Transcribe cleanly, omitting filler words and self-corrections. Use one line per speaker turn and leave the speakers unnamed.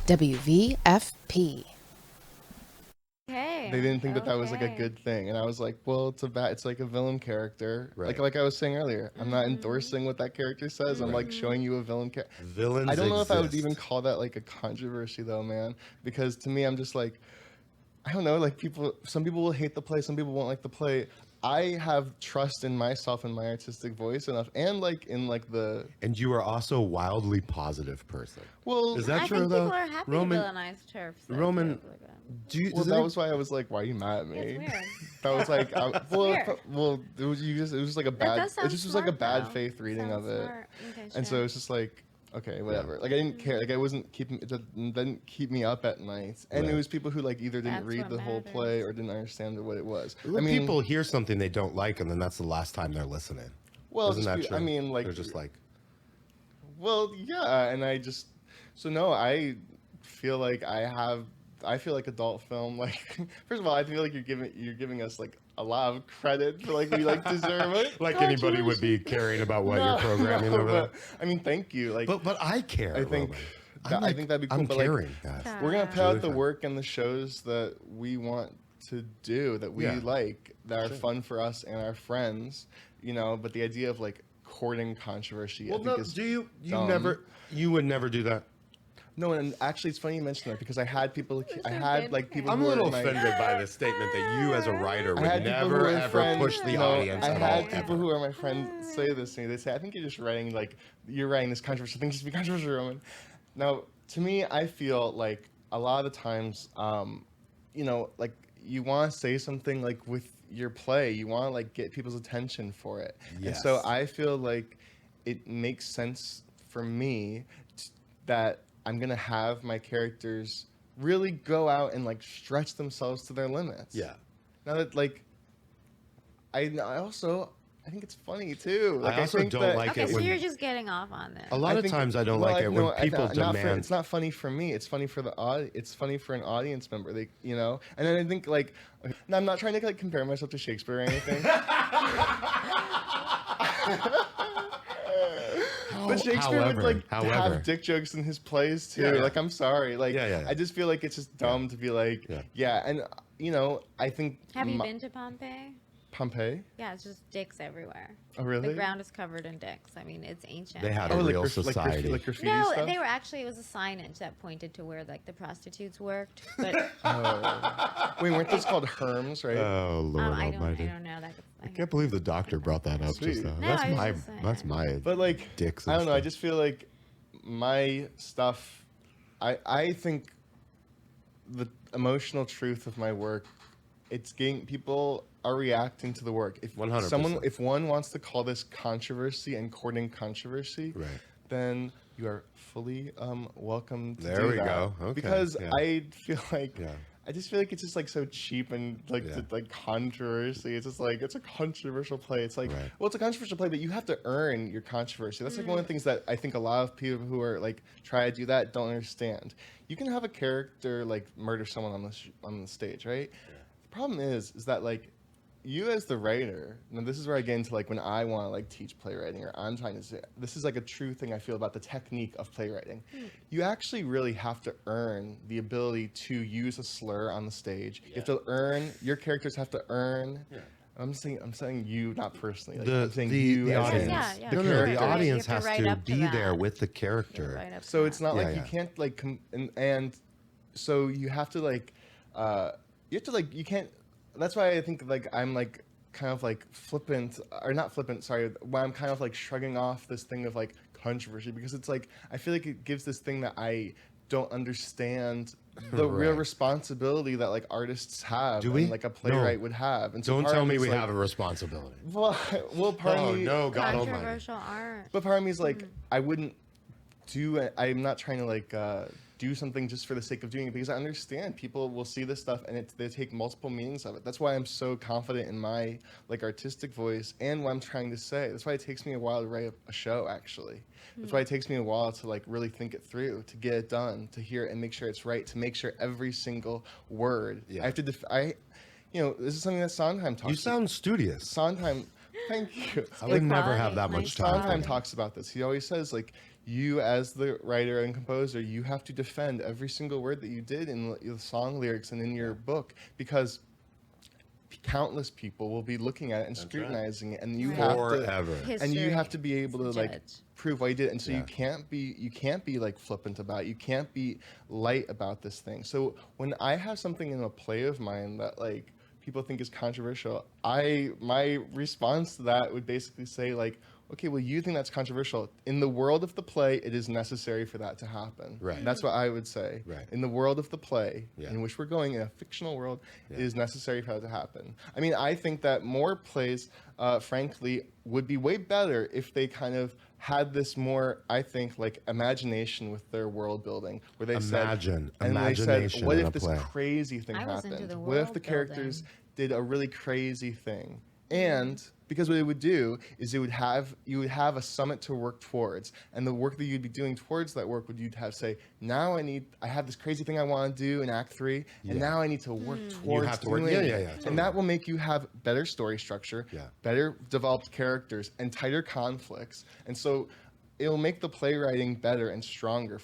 WVFP.
Okay.
They didn't think that that was like a good thing, and I was like, well, it's like a villain character,
Right.
like I was saying earlier. I'm not endorsing what that character says. I'm like showing you a villain character.
Villains
I don't know if I would
exist.
even call that like a controversy though, man, because to me, I'm just like, I don't know, like some people will hate the play, some people won't like the play. I have trust in myself and my artistic voice enough, and like in like the.
And you are also a wildly positive person.
Well,
Is that
I
true
think
though?
people are happy
Roman,
to villainize turfs. though,
Roman,
too, like that.
well, that was why I was like, why are you mad at me?
It's weird.
That was like,
weird.
it was just like a
That
bad.
does
It
sound
just was like a
smart,
bad
though.
faith reading
Sounds
of it,
smart. Okay,
and so
sure.
it's just like, okay, whatever. Like I didn't care. Like I wasn't keeping. It didn't keep me up at night. And
Right.
it was people who like either didn't
That's
read
what
the whole
matters.
play or didn't understand what it was.
When people hear something they don't like, and then that's the last time they're listening.
well,
Isn't that true?
I mean, like
they're just like,
well, yeah, and I just so no, I feel like I feel like adult film. Like, first of all, I feel like you're giving us like a lot of credit for like we like deserve it.
like anybody would be caring about what you're programming over there.
but, I mean, thank you. Like,
But I care.
I think
Roman.
I think that'd be cool.
I'm
but like,
caring, guys.
we're gonna put
Really
out the
fun.
work and the shows that we want to do, that we
Yeah.
like, that are fun for us and our friends. You know, but the idea of like courting controversy, I
Well,
think
no,
is
you would never do that.
no. And actually, it's funny you mentioned that because I had people
I'm
who
a little
were my-
offended by the statement that you, as a writer,
I
would
had people who
never
were
ever
friends,
push the
no,
audience
I
at
had
all.
people
ever.
who are my friends say this to me. They say, "I think you're just writing like you're writing this controversial thing just to be controversial, Roman." Now, to me, I feel like a lot of the times, you know, like you want to say something like with your play, you want to like get people's attention for it, and so
Yes.
I feel like it makes sense for me that I'm gonna have my characters really go out and like stretch themselves to their limits.
Yeah.
Now that like, I also I think it's funny too. Like,
I also
think
don't
that,
like
Okay,
it
so
when
you're just getting off on this.
a lot of
think-
times I don't
well,
like it when
no,
people
not
demand.
it's not funny for me. It's funny for the it's funny for an audience member. They, you know. And then I think like, no, I'm not trying to like compare myself to Shakespeare or anything. But Shakespeare would like
however.
have dick jokes in his plays too.
Yeah, yeah.
Like, I'm sorry. Like,
Yeah.
I just feel like it's just dumb to be like,
Yeah.
and you know, I think
Have you been to Pompeii?
Pompeii?
Yeah, it's just dicks everywhere.
Oh, really?
The ground is covered in dicks. I mean, it's ancient.
They had
Oh,
a
like
real
graf- like graf-
society.
like graffiti
No,
stuff?
they were actually, it was a signage that pointed to where like the prostitutes worked. But
Wait, weren't those called herms, right?
Oh Lord
I
Almighty!
don't know.
I can't believe the doctor brought that up
Sweet.
just now.
No, I was
That's
just saying.
that's my.
But like,
dicks
I
and
don't know. I
stuff.
just feel like my stuff. I think the emotional truth of my work, it's getting people are reacting to the work. If
100%.
if one wants to call this controversy and courting controversy,
Right.
then you are fully welcome to
There
do
we
that.
go. Okay,
Because
yeah.
I feel like.
Yeah.
I just feel like it's just like so cheap and like
Yeah.
like controversy. It's just like it's a controversial play. It's like
Right.
well, it's a controversial play, but you have to earn your controversy. That's like one of the things that I think a lot of people who are like try to do that don't understand. You can have a character like murder someone on the stage, right? The problem is that like you as the writer, and this is where I get into like when I want to like teach playwriting, or I'm trying to say this is like a true thing I feel about the technique of playwriting. You actually really have to earn the ability to use a slur on the stage. You have to earn, your characters have to earn. I'm saying you, not personally. Like, I'm saying you
the
as
audience.
Yeah, yeah.
No,
The
the
character.
audience
You have
has
to write
to
up to
be
that.
there with the
Yeah,
character.
right up
So
to
it's
that.
not like
Yeah,
you can't like and so you have to like you have to like you can't. That's why I think like I'm like kind of like flippant or not flippant. Sorry, why I'm kind of like shrugging off this thing of like controversy, because it's like I feel like it gives this thing that I don't understand the real
Right.
responsibility that like artists have,
Do we?
and like a playwright
No.
would have. And so
Don't
part
tell
of
me
is,
we
like,
have a responsibility.
well, part
Oh
of me,
no, God Almighty!
Controversial art.
but part of me is like, I wouldn't do it. I'm not trying to like do something just for the sake of doing it, because I understand people will see this stuff and they take multiple meanings of it. That's why I'm so confident in my like artistic voice and what I'm trying to say. That's why it takes me a while to write a show, actually. That's why it takes me a while to like really think it through, to get it done, to hear it and make sure it's right, to make sure every single word.
Yeah.
I have to. You know, this is something that Sondheim talks.
You sound studious.
Sondheim. Thank you.
I would never have that
quality,
much
nice
time.
Sondheim talks about this. He always says like you as the writer and composer, you have to defend every single word that you did in the song lyrics and in your book, because countless people will be looking at it and scrutinizing it, and you
Right.
have
Forever.
to, and you have to be able to like
judge.
prove why you did it. And so
Yeah.
you can't be like flippant about it. You can't be light about this thing. So when I have something in a play of mine that like people think is controversial, my response to that would basically say like, okay, well, you think that's controversial. In the world of the play, it is necessary for that to happen.
Right.
That's what I would say.
Right.
In the world of the play,
Yeah.
in which we're going, in a fictional world,
Yeah.
it is necessary for that to happen. I mean, I think that more plays, frankly, would be way better if they kind of had this more, I think, like imagination with their world building, where they
Imagine.
said, and they said,
Imagination
what
in
if
a
this
play.
crazy thing
I was into
happened?
the
What if
world
the characters
building.
did a really crazy thing? And because what it would do is you would have a summit to work towards, and the work that you'd be doing towards that work would you'd have say, now I have this crazy thing I want to do in Act 3, and
Yeah.
now I need to work towards
have to work-
doing
yeah,
it.
yeah, yeah, totally.
And that will make you have better story structure,
Yeah.
better developed characters, and tighter conflicts. And so it'll make the playwriting better and stronger.